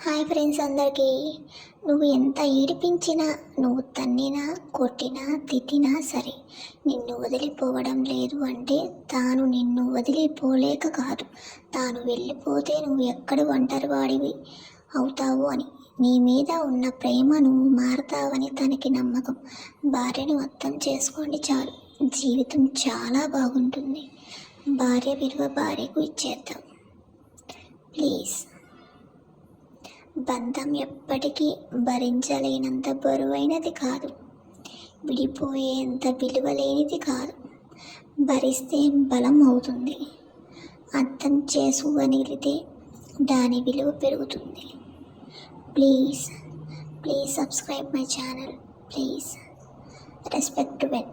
Hi friends అందరికీ. నువ్వు ఎంత ఏడిపించినా, నువ్వు తన్నినా, కొట్టినా, తిట్టినా సరే నిన్ను వదిలిపోవడం లేదు అంటే తాను నిన్ను వదిలిపోలేక కాదు, తాను వెళ్ళిపోతే నువ్వు ఎక్కడ ఒంటరివాడివి అవుతావు అని. నీ మీద ఉన్న ప్రేమ నువ్వు మారతావని తనకి నమ్మకం. భార్యను అర్థం చేసుకోండి చాలు, జీవితం చాలా బాగుంటుంది. భార్య విలువ భార్యకు ఇచ్చేద్దాం ప్లీజ్. బంధం ఎప్పటికీ భరించలేనంత బరువైనది కాదు, విడిపోయేంత విలువలేనిది కాదు. భరిస్తే బలం అవుతుంది, అర్థం చేసుకోగలిగితే దాని విలువ పెరుగుతుంది. Please please subscribe my channel. Please respect when.